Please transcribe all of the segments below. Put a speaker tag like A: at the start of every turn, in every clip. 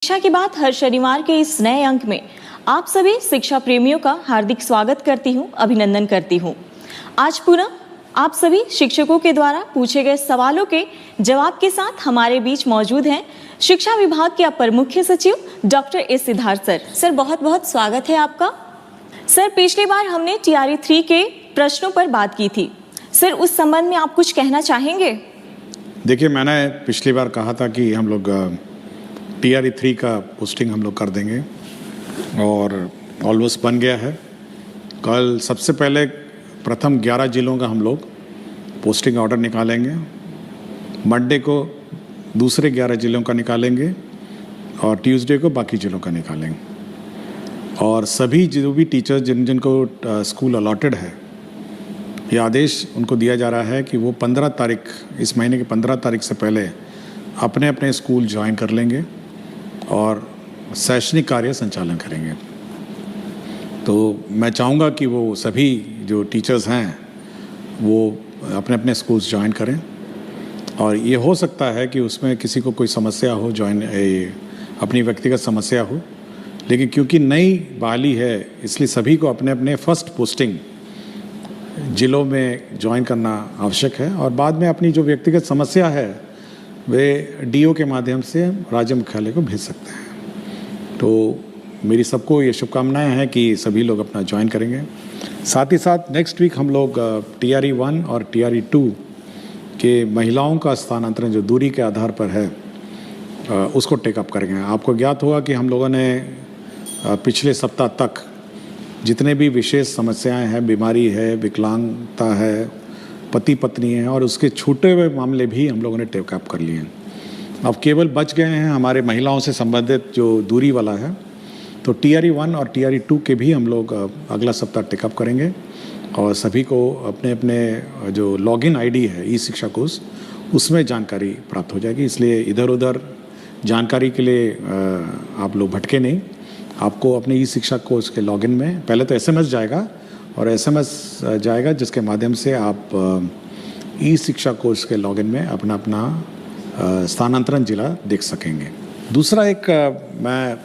A: शिक्षा की बात हर शनिवार के इस नए अंक में आप सभी शिक्षा प्रेमियों का हार्दिक स्वागत करती हूं, अभिनंदन करती हूं। आज पुनः आप सभी शिक्षकों के द्वारा पूछे गए सवालों के जवाब के साथ हमारे बीच मौजूद हैं शिक्षा विभाग के अपर मुख्य सचिव doctor S Siddharth sir. Sir बहुत बहुत स्वागत है आपका। सर पिछली बार हमने TRE 3 के प्रश्नों पर बात की थी। सर उस संबंध में आप कुछ कहना चाहेंगे?
B: देखिए, मैंने पिछली बार कहा था कि हम लोग TRE 3 का पोस्टिंग हम लोग कर देंगे और ऑलमोस्ट बन गया है। कल सबसे पहले प्रथम 11 जिलों का हम लोग पोस्टिंग ऑर्डर निकालेंगे, मंडे को दूसरे 11 जिलों का निकालेंगे और ट्यूसडे को बाकी जिलों का निकालेंगे। और सभी जो भी टीचर्स जिनको स्कूल अलॉटेड है, ये आदेश उनको दिया जा रहा है कि वो 15 तारीख, इस महीने की 15 तारीख से पहले अपने अपने स्कूल ज्वाइन कर लेंगे और शैक्षणिक कार्य संचालन करेंगे। तो मैं चाहूँगा कि वो सभी जो टीचर्स हैं वो अपने अपने स्कूल्स ज्वाइन करें। और ये हो सकता है कि उसमें किसी को कोई समस्या हो, अपनी व्यक्तिगत समस्या हो, लेकिन क्योंकि नई बहाली है इसलिए सभी को अपने अपने फर्स्ट पोस्टिंग जिलों में ज्वाइन करना आवश्यक है और बाद में अपनी जो व्यक्तिगत समस्या है वे DO के माध्यम से राज्य मुख्यालय को भेज सकते हैं। तो मेरी सबको ये शुभकामनाएं हैं कि सभी लोग अपना ज्वाइन करेंगे। साथ ही साथ नेक्स्ट वीक हम लोग TRE 1 और TRE 2 के महिलाओं का स्थानांतरण जो दूरी के आधार पर है उसको टेकअप करेंगे। आपको ज्ञात होगा कि हम लोगों ने पिछले सप्ताह तक जितने भी विशेष समस्याएं हैं, बीमारी है, विकलांगता है, पति पत्नी है और उसके छूटे हुए मामले भी हम लोगों ने टेकअप कर लिए हैं। अब केवल बच गए हैं हमारे महिलाओं से संबंधित जो दूरी वाला है। तो TRE 1 और TRE 2 के भी हम लोग अगला सप्ताह टेकअप करेंगे और सभी को अपने अपने जो लॉगिन ID है ई-शिक्षा कोर्स, उसमें जानकारी प्राप्त हो जाएगी। इसलिए इधर उधर जानकारी के लिए आप लोग भटके नहीं। आपको अपने ई-शिक्षा कोर्स के लॉगिन में पहले तो SMS जाएगा और SMS जाएगा जिसके माध्यम से आप ई-शिक्षा कोर्स के लॉगिन में अपना अपना स्थानांतरण जिला देख सकेंगे। दूसरा एक मैं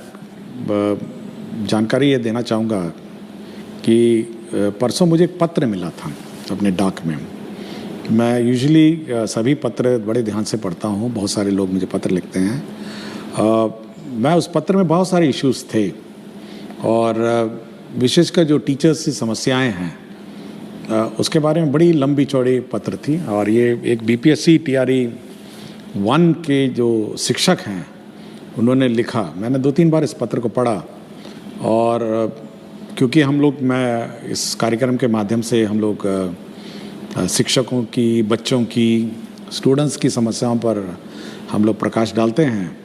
B: जानकारी ये देना चाहूँगा कि परसों मुझे एक पत्र मिला था अपने डाक में। मैं यूजुअली सभी पत्र बड़े ध्यान से पढ़ता हूँ, बहुत सारे लोग मुझे पत्र लिखते हैं। मैं उस पत्र में बहुत सारे इश्यूज़ थे और विशेषकर जो टीचर्स की समस्याएं हैं उसके बारे में बड़ी लंबी चौड़ी पत्र थी। और ये एक BPSC TRE 1 के जो शिक्षक हैं उन्होंने लिखा। मैंने 2-3 बार इस पत्र को पढ़ा और क्योंकि मैं इस कार्यक्रम के माध्यम से हम लोग शिक्षकों की, बच्चों की, स्टूडेंट्स की समस्याओं पर हम लोग प्रकाश डालते हैं।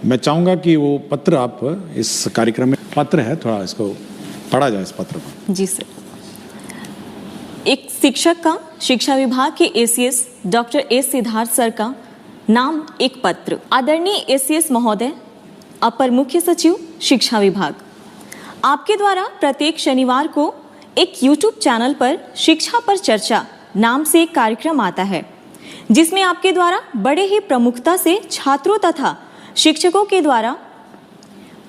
B: मैं चाहूँगा कि वो पत्र आप इस कार्यक्रम में पत्र है, थोड़ा इसको पढ़ा जाए इस पत्र को।
A: जी सर। एक शिक्षक का शिक्षा विभाग के ACS doctor S Siddharth sir का नाम एक पत्र। आदरणीय ACS महोदय, अपर मुख्य सचिव शिक्षा विभाग, आपके द्वारा प्रत्येक शनिवार को एक YouTube चैनल पर शिक्षा पर चर्चा नाम से एक कार्यक्रम आता है जिसमें आपके द्वारा बड़े ही प्रमुखता से छात्रों तथा शिक्षकों के द्वारा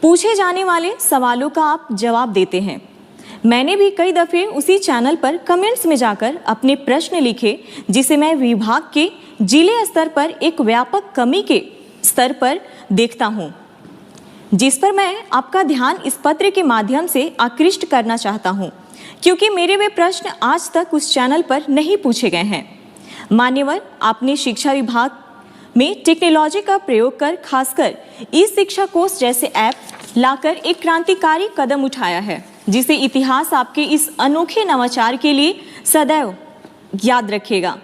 A: पूछे जाने वाले सवालों का आप जवाब देते हैं। मैंने भी कई दफे उसी चैनल पर कमेंट्स में जाकर अपने प्रश्न लिखे जिसे मैं विभाग के जिले स्तर पर एक व्यापक कमी के स्तर पर देखता हूं, जिस पर मैं आपका ध्यान इस पत्र के माध्यम से आकृष्ट करना चाहता हूं क्योंकि मेरे वे प्रश्न आज तक उस चैनल पर नहीं पूछे गए हैं। मान्यवर, आपने शिक्षा विभाग में टेक्नोलॉजी का प्रयोग कर खासकर ई-शिक्षा कोर्स जैसे ऐप लाकर एक क्रांतिकारी कदम उठाया है जिसे इतिहास आपके इस अनोखे नवाचार के लिए सदैव याद रखेगा।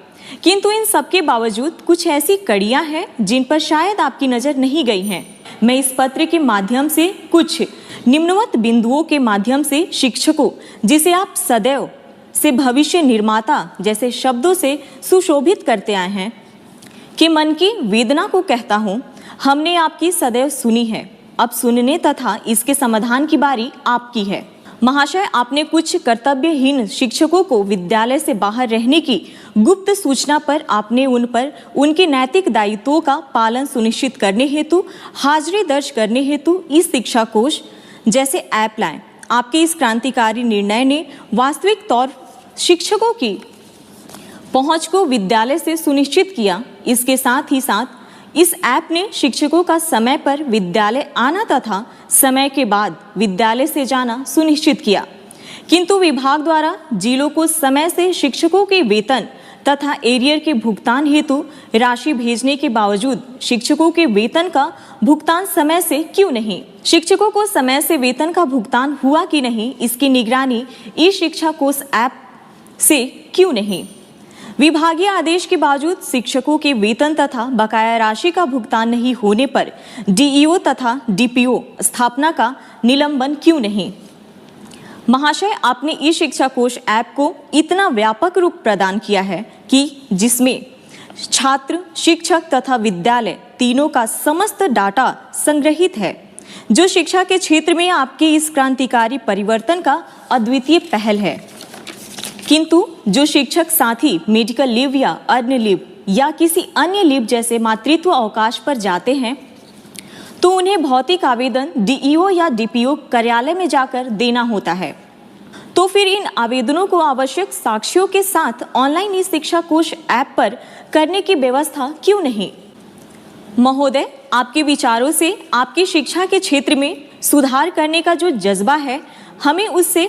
A: किंतु इन सबके बावजूद कुछ ऐसी कड़ियां हैं जिन पर शायद आपकी नजर नहीं गई हैं। मैं इस पत्र के माध्यम से कुछ निम्नवत बिंदुओं के माध्यम से शिक्षकों, जिसे आप सदैव से भविष्य निर्माता जैसे शब्दों से सुशोभित करते आए हैं, कि मन की वेदना को कहता हूं, हमने आपकी सदैव सुनी है, अब सुनने तथा इसके समाधान की बारी आपकी है। महाशय, आपने कुछ कर्तव्यहीन शिक्षकों को विद्यालय से बाहर रहने की गुप्त सूचना पर आपने उन पर उनके नैतिक दायित्वों का पालन सुनिश्चित करने हेतु हाजिरी दर्ज करने हेतु ई शिक्षा कोष जैसे ऐप लाएं। आपके इस क्रांतिकारी निर्णय ने वास्तविक तौर शिक्षकों की पहुंच को विद्यालय से सुनिश्चित किया। इसके साथ ही साथ इस ऐप ने शिक्षकों का समय पर विद्यालय आना तथा समय के बाद विद्यालय से जाना सुनिश्चित किया। किंतु विभाग द्वारा जिलों को समय से शिक्षकों के वेतन तथा एरियर के भुगतान हेतु राशि भेजने के बावजूद शिक्षकों के वेतन का भुगतान समय से क्यों नहीं? शिक्षकों को समय से वेतन का भुगतान हुआ कि नहीं, इसकी निगरानी ई शिक्षा कोष ऐप से क्यों नहीं? विभागीय आदेश के बावजूद शिक्षकों के वेतन तथा बकाया राशि का भुगतान नहीं होने पर डीईओ तथा डीपीओ स्थापना का निलंबन क्यों नहीं? महाशय, आपने ई शिक्षा कोष ऐप को इतना व्यापक रूप प्रदान किया है कि जिसमें छात्र, शिक्षक तथा विद्यालय तीनों का समस्त डाटा संग्रहित है, जो शिक्षा के क्षेत्र में आपके इस क्रांतिकारी परिवर्तन का अद्वितीय पहल है। किंतु जो शिक्षक साथी मेडिकल लीव या अर्न लीव या किसी अन्य लीव जैसे मातृत्व अवकाश पर जाते हैं तो उन्हें भौतिक आवेदन डीईओ या डीपीओ कार्यालय में जाकर देना होता है। तो फिर इन आवेदनों को आवश्यक साक्ष्यों के साथ ऑनलाइन ई शिक्षा कोष ऐप पर करने की व्यवस्था क्यों नहीं? महोदय, आपके विचारों से आपकी शिक्षा के क्षेत्र में सुधार करने का जो जज्बा है, हमें उससे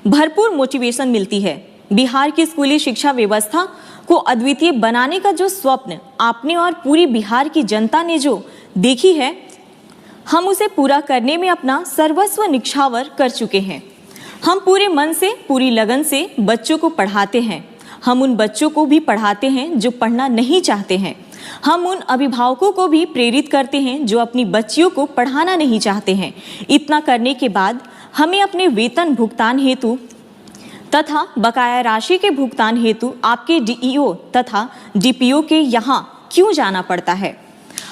A: भरपूर मोटिवेशन मिलती है। बिहार की स्कूली शिक्षा व्यवस्था को अद्वितीय बनाने का जो स्वप्न आपने और पूरी बिहार की जनता ने जो देखी है, हम उसे पूरा करने में अपना सर्वस्व निछावर कर चुके हैं। हम पूरे मन से, पूरी लगन से बच्चों को पढ़ाते हैं। हम उन बच्चों को भी पढ़ाते हैं जो पढ़ना नहीं चाहते हैं। हम उन अभिभावकों को भी प्रेरित करते हैं जो अपनी बच्चियों को पढ़ाना नहीं चाहते हैं। इतना करने के बाद हमें अपने वेतन भुगतान हेतु तथा बकाया राशि के भुगतान हेतु आपके डीईओ तथा डीपीओ के यहाँ क्यों जाना पड़ता है?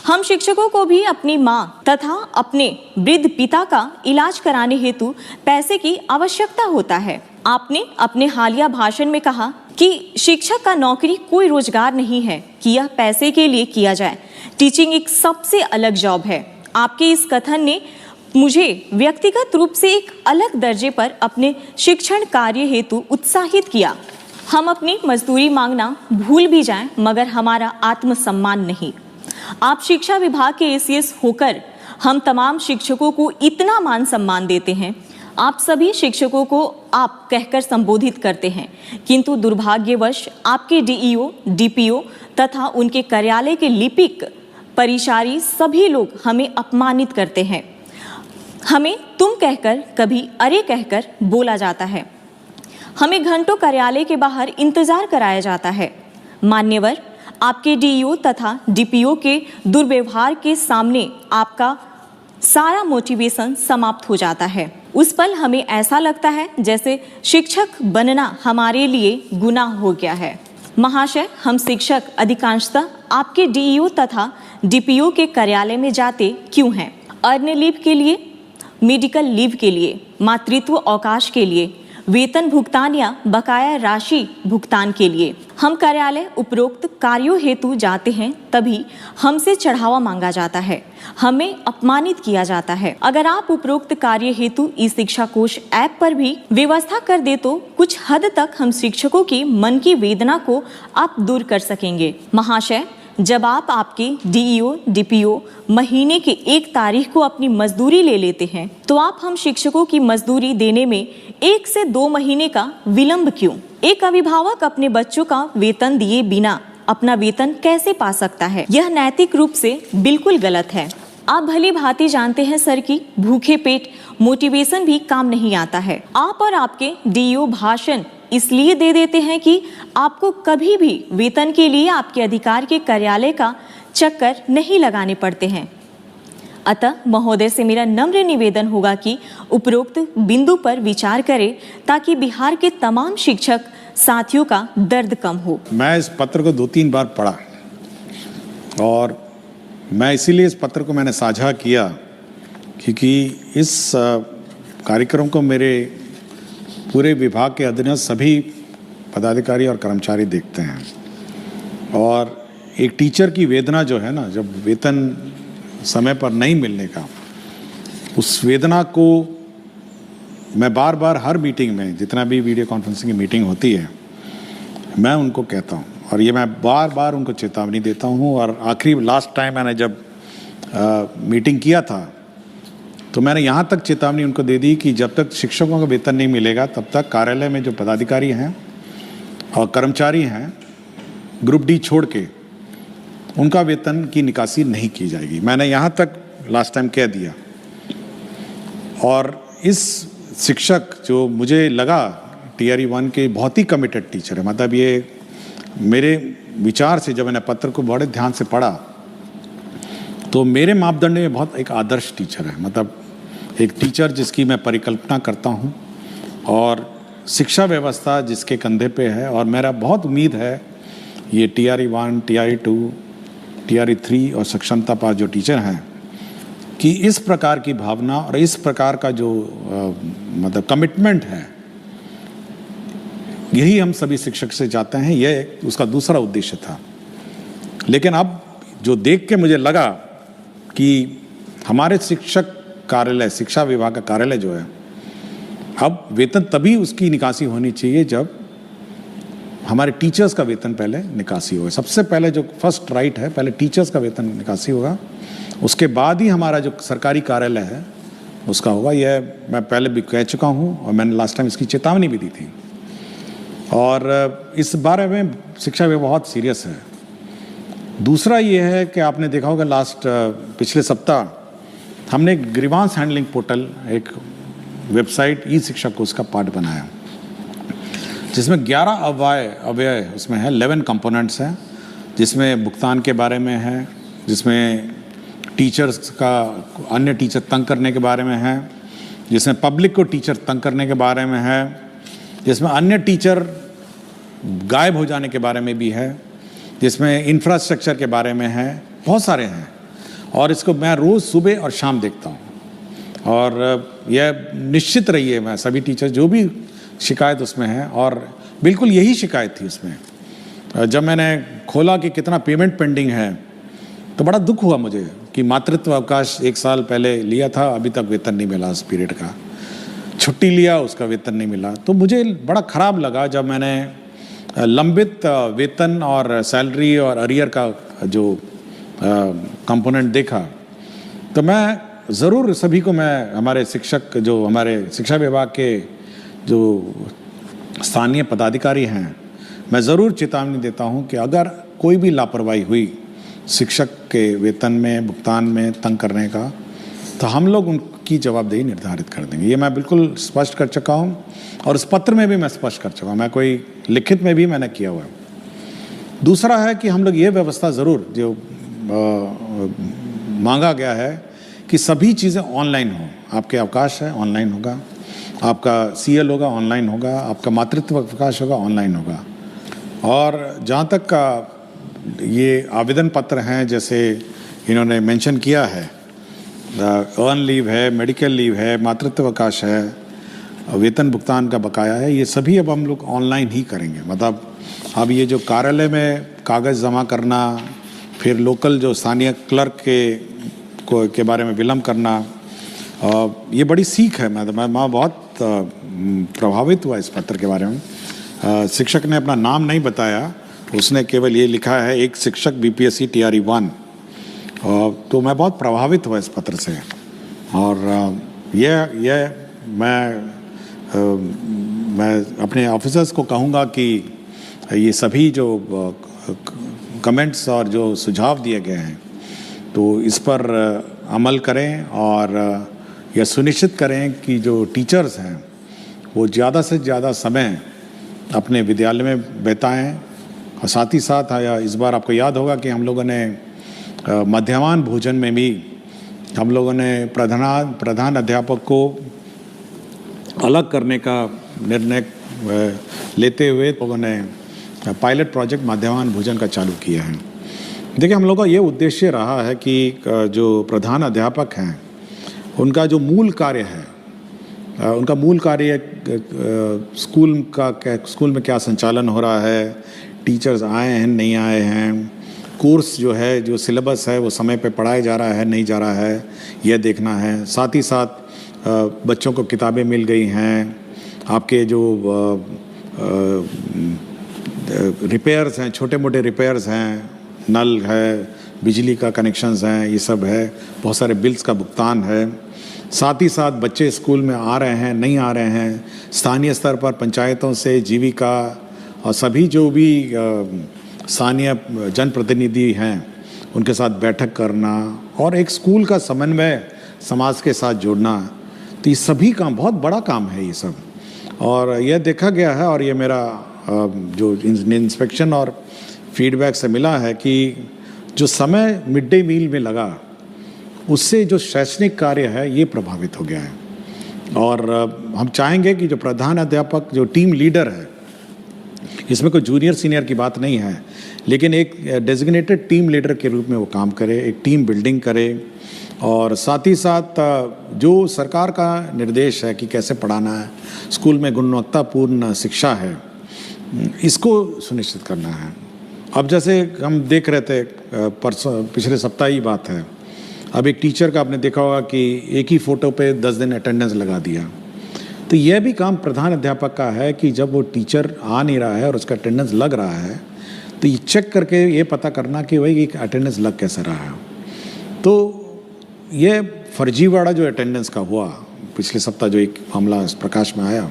A: हम शिक्षकों को भी अपनी माँ तथा अपने वृद्ध पिता का इलाज कराने हेतु पैसे की आवश्यकता होता है। आपने अपने हालिया भाषण में कहा कि शिक्षक का नौकरी कोई रोजगार नहीं है कि यह पैसे के लिए किया जाए। टीचिंग एक सबसे अलग जॉब है। आपके इस कथन ने मुझे व्यक्तिगत रूप से एक अलग दर्जे पर अपने शिक्षण कार्य हेतु उत्साहित किया। हम अपनी मजदूरी मांगना भूल भी जाएं, मगर हमारा आत्मसम्मान नहीं। आप शिक्षा विभाग के एसीएस होकर हम तमाम शिक्षकों को इतना मान सम्मान देते हैं। आप सभी शिक्षकों को आप कहकर संबोधित करते हैं, किंतु दुर्भाग्यवश आपके डीईओ, डीपीओ तथा उनके कार्यालय के लिपिक, परिचारी सभी लोग हमें अपमानित करते हैं। हमें तुम कहकर, कभी अरे कहकर बोला जाता है। हमें घंटों कार्यालय के बाहर इंतजार कराया जाता है। मान्यवर, आपके डीईओ तथा डीपीओ के दुर्व्यवहार के सामने आपका सारा मोटिवेशन समाप्त हो जाता है। उस पल हमें ऐसा लगता है जैसे शिक्षक बनना हमारे लिए गुनाह हो गया है। महाशय, हम शिक्षक अधिकांशतः आपके डीईओ तथा डीपीओ के कार्यालय में जाते क्यों हैं? अर्न लीव के लिए, मेडिकल लीव के लिए, मातृत्व अवकाश के लिए, वेतन भुगतान या बकाया राशि भुगतान के लिए। हम कार्यालय उपरोक्त कार्यों हेतु जाते हैं, तभी हमसे चढ़ावा मांगा जाता है, हमें अपमानित किया जाता है। अगर आप उपरोक्त कार्य हेतु ई शिक्षा कोष ऐप पर भी व्यवस्था कर दे तो कुछ हद तक हम शिक्षकों की मन की वेदना को आप दूर कर सकेंगे। महाशय, जब आप आपके डीईओ, डीपीओ महीने के 1 तारीख को अपनी मजदूरी ले लेते हैं, तो आप हम शिक्षकों की मजदूरी देने में 1 से 2 महीने का विलंब क्यों? एक अभिभावक अपने बच्चों का वेतन दिए बिना अपना वेतन कैसे पा सकता है? यह नैतिक रूप से बिल्कुल गलत है। आप भली भांति जानते हैं सर कि भूखे पेट मोटिवेशन भी काम नहीं आता है। आप और आपके डीईओ भाषण इसलिए दे देते हैं कि आपको कभी भी वेतन के लिए आपके अधिकार के कार्यालय का चक्कर नहीं लगाने पड़ते हैं। अतः महोदय से मेरा नम्र निवेदन होगा कि उपरोक्त बिंदु पर विचार करें ताकि बिहार के तमाम शिक्षक साथियों का दर्द कम हो।
B: मैं इस पत्र को 2-3 बार पढ़ा और मैं इसीलिए इस पत्र को मैंने साझा किया क्योंकि इस कार्यक्रम को मेरे पूरे विभाग के अधीनस्थ सभी पदाधिकारी और कर्मचारी देखते हैं। और एक टीचर की वेदना जो है ना, जब वेतन समय पर नहीं मिलने का, उस वेदना को मैं बार बार हर मीटिंग में, जितना भी वीडियो कॉन्फ्रेंसिंग की मीटिंग होती है, मैं उनको कहता हूँ और ये मैं बार बार उनको चेतावनी देता हूँ। और आखिरी लास्ट टाइम मैंने जब मीटिंग किया था तो मैंने यहाँ तक चेतावनी उनको दे दी कि जब तक शिक्षकों का वेतन नहीं मिलेगा तब तक कार्यालय में जो पदाधिकारी हैं और कर्मचारी हैं ग्रुप डी छोड़ के, उनका वेतन की निकासी नहीं की जाएगी। मैंने यहाँ तक लास्ट टाइम कह दिया। और इस शिक्षक जो मुझे लगा TRE 1 के बहुत ही कमिटेड टीचर है, मतलब ये मेरे विचार से जब मैंने पत्र को बड़े ध्यान से पढ़ा तो मेरे मापदंड में बहुत एक आदर्श टीचर है, मतलब एक टीचर जिसकी मैं परिकल्पना करता हूँ और शिक्षा व्यवस्था जिसके कंधे पे है। और मेरा बहुत उम्मीद है ये TRE 1, TRE 2, TRE 3 और सक्षमता पास जो टीचर हैं कि इस प्रकार की भावना और इस प्रकार का जो मतलब कमिटमेंट है, यही हम सभी शिक्षक से चाहते हैं। यह उसका दूसरा उद्देश्य था। लेकिन अब जो देख के मुझे लगा कि हमारे शिक्षक कार्यालय, शिक्षा विभाग का कार्यालय जो है, अब वेतन तभी उसकी निकासी होनी चाहिए जब हमारे टीचर्स का वेतन पहले निकासी होगा। सबसे पहले जो फर्स्ट राइट है, पहले टीचर्स का वेतन निकासी होगा, उसके बाद ही हमारा जो सरकारी कार्यालय है उसका होगा। यह मैं पहले भी कह चुका हूँ और मैंने लास्ट टाइम इसकी चेतावनी भी दी थी। और इस बारे में शिक्षा विभाग बहुत सीरियस है। दूसरा ये है कि आपने देखा होगा पिछले सप्ताह हमने एक ग्रीवांस हैंडलिंग पोर्टल, एक वेबसाइट ई शिक्षक को उसका पार्ट बनाया, जिसमें 11 अव्यय उसमें है, 11 कंपोनेंट्स हैं, जिसमें भुगतान के बारे में है, जिसमें टीचर्स का अन्य टीचर तंग करने के बारे में है, जिसमें पब्लिक को टीचर तंग करने के बारे में है, जिसमें अन्य टीचर गायब हो जाने के बारे में भी है, जिसमें इंफ्रास्ट्रक्चर के बारे में है, बहुत सारे हैं। और इसको मैं रोज़ सुबह और शाम देखता हूँ। और यह निश्चित रही है, मैं सभी टीचर जो भी शिकायत उसमें है, और बिल्कुल यही शिकायत थी उसमें। जब मैंने खोला कि कितना पेमेंट पेंडिंग है तो बड़ा दुख हुआ मुझे कि मातृत्व अवकाश 1 साल पहले लिया था, अभी तक वेतन नहीं मिला उस पीरियड का। छुट्टी लिया, उसका वेतन नहीं मिला। तो मुझे बड़ा ख़राब लगा जब मैंने लंबित वेतन और सैलरी और अरियर का जो कंपोनेंट देखा। तो मैं ज़रूर सभी को, मैं हमारे शिक्षक, जो हमारे शिक्षा विभाग के जो स्थानीय पदाधिकारी हैं, मैं ज़रूर चेतावनी देता हूं कि अगर कोई भी लापरवाही हुई शिक्षक के वेतन में, भुगतान में तंग करने का, तो हम लोग उनकी जवाबदेही निर्धारित कर देंगे। ये मैं बिल्कुल स्पष्ट कर चुका हूं और उस पत्र में भी मैं स्पष्ट कर चुका हूं, मैं कोई लिखित में भी मैंने किया हुआ है। दूसरा है कि हम लोग ये व्यवस्था ज़रूर जो मांगा गया है कि सभी चीज़ें ऑनलाइन हो। आपके अवकाश है ऑनलाइन होगा, आपका CL होगा ऑनलाइन होगा, आपका मातृत्व अवकाश होगा ऑनलाइन होगा। और जहाँ तक का ये आवेदन पत्र हैं, जैसे इन्होंने मेंशन किया है, अर्न लीव है, मेडिकल लीव है, मातृत्व अवकाश है, वेतन भुगतान का बकाया है, ये सभी अब हम लोग ऑनलाइन ही करेंगे। मतलब अब ये जो कार्यालय में कागज़ जमा करना, फिर लोकल जो स्थानीय क्लर्क के बारे में विलम्ब करना, ये बड़ी सीख है। मैं बहुत प्रभावित हुआ इस पत्र के बारे में। शिक्षक ने अपना नाम नहीं बताया, उसने केवल ये लिखा है, एक शिक्षक BPSC TRE 1। तो मैं बहुत प्रभावित हुआ इस पत्र से। और यह मैं अपने ऑफिसर्स को कहूँगा कि ये सभी जो कमेंट्स और जो सुझाव दिए गए हैं, तो इस पर अमल करें और यह सुनिश्चित करें कि जो टीचर्स हैं वो ज़्यादा से ज़्यादा समय अपने विद्यालय में बिताएं। और साथ ही साथ इस बार आपको याद होगा कि हम लोगों ने मध्याह्न भोजन में भी हम लोगों ने प्रधान अध्यापक को अलग करने का निर्णय लेते हुए लोगों ने पायलट प्रोजेक्ट मध्याह्न भोजन का चालू किया है। देखिए, हम लोगों का ये उद्देश्य रहा है कि जो प्रधान अध्यापक हैं उनका जो मूल कार्य है उनका मूल कार्य स्कूल में क्या संचालन हो रहा है, टीचर्स आए हैं नहीं आए हैं, कोर्स जो है जो सिलेबस है वो समय पे पढ़ाया जा रहा है नहीं जा रहा है, यह देखना है। साथ ही साथ बच्चों को किताबें मिल गई हैं, आपके जो रिपेयर्स हैं, छोटे मोटे रिपेयर्स हैं, नल है, बिजली का कनेक्शंस हैं, ये सब है, बहुत सारे बिल्स का भुगतान है। साथ ही साथ बच्चे स्कूल में आ रहे हैं नहीं आ रहे हैं, स्थानीय स्तर पर पंचायतों से जीविका और सभी जो भी स्थानीय जनप्रतिनिधि हैं उनके साथ बैठक करना और एक स्कूल का समन्वय समाज के साथ जोड़ना, तो ये सभी काम बहुत बड़ा काम है ये सब। और यह देखा गया है और ये मेरा जो इंस्पेक्शन और फीडबैक से मिला है कि जो समय मिड डे मील में लगा उससे जो शैक्षणिक कार्य है ये प्रभावित हो गया है। और हम चाहेंगे कि जो प्रधान अध्यापक जो टीम लीडर है, इसमें कोई जूनियर सीनियर की बात नहीं है, लेकिन एक डेजिग्नेटेड टीम लीडर के रूप में वो काम करे, एक टीम बिल्डिंग करे और साथ ही साथ जो सरकार का निर्देश है कि कैसे पढ़ाना है, स्कूल में गुणवत्तापूर्ण शिक्षा है, इसको सुनिश्चित करना है। अब जैसे हम देख रहे थे परसों पिछले सप्ताह ही बात है, अब एक टीचर का आपने देखा होगा कि एक ही फ़ोटो पे 10 दिन अटेंडेंस लगा दिया, तो यह भी काम प्रधान अध्यापक का है कि जब वो टीचर आ नहीं रहा है और उसका अटेंडेंस लग रहा है तो ये चेक करके ये पता करना कि भाई अटेंडेंस लग कैसे रहा है। तो ये फर्जीवाड़ा जो अटेंडेंस का हुआ पिछले सप्ताह जो एक मामला प्रकाश में आया,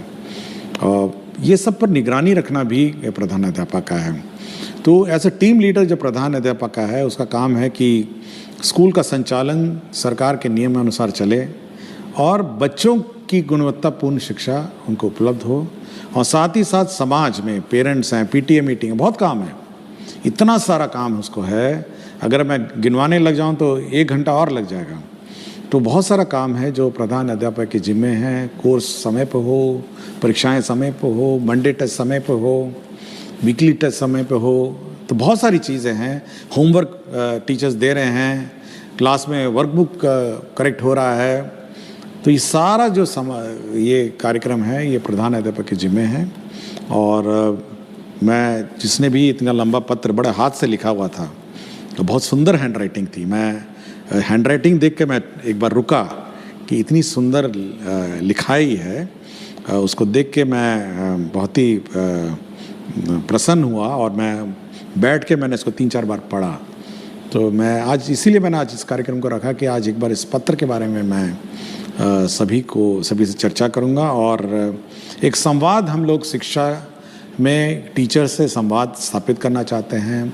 B: ये सब पर निगरानी रखना भी प्रधान अध्यापक का है। तो एज ए टीम लीडर जो प्रधान अध्यापक का है उसका काम है कि स्कूल का संचालन सरकार के नियमानुसार चले और बच्चों की गुणवत्तापूर्ण शिक्षा उनको उपलब्ध हो और साथ ही साथ समाज में पेरेंट्स हैं, पीटीए मीटिंग, बहुत काम है, इतना सारा काम उसको है, अगर मैं गिनवाने लग जाऊं तो 1 घंटा और लग जाएगा। तो बहुत सारा काम है जो प्रधान अध्यापक के जिम्मे हैं। कोर्स समय पर हो, परीक्षाएं समय पर हो, मंडे टेस्ट समय पर हो, वीकली टेस्ट समय पर हो, तो बहुत सारी चीज़ें हैं। होमवर्क टीचर्स दे रहे हैं, क्लास में वर्कबुक करेक्ट हो रहा है, तो ये सारा जो ये कार्यक्रम है ये प्रधान अध्यापक के जिम्मे है। और मैं जिसने भी इतना लंबा पत्र बड़े हाथ से लिखा हुआ था, तो बहुत सुंदर हैंड राइटिंग थी, मैं हैंड राइटिंग देख के मैं एक बार रुका कि इतनी सुंदर लिखाई है, उसको देख के मैं बहुत ही प्रसन्न हुआ और मैं बैठ के मैंने इसको 3-4 बार पढ़ा। तो मैं आज इसीलिए मैंने आज इस कार्यक्रम को रखा कि आज एक बार इस पत्र के बारे में मैं सभी से चर्चा करूंगा और एक संवाद हम लोग शिक्षा में टीचर से संवाद स्थापित करना चाहते हैं,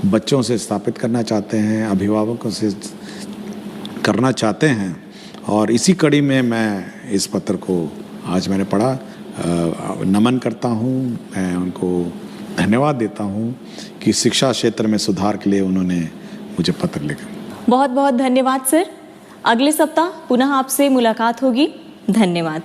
B: बच्चों से स्थापित करना चाहते हैं, अभिभावकों से करना चाहते हैं। और इसी कड़ी में मैं इस पत्र को आज मैंने पढ़ा, नमन करता हूँ, मैं उनको धन्यवाद देता हूँ कि शिक्षा क्षेत्र में सुधार के लिए उन्होंने मुझे पत्र लिखा।
A: बहुत बहुत धन्यवाद सर। अगले सप्ताह पुनः आपसे मुलाकात होगी। धन्यवाद।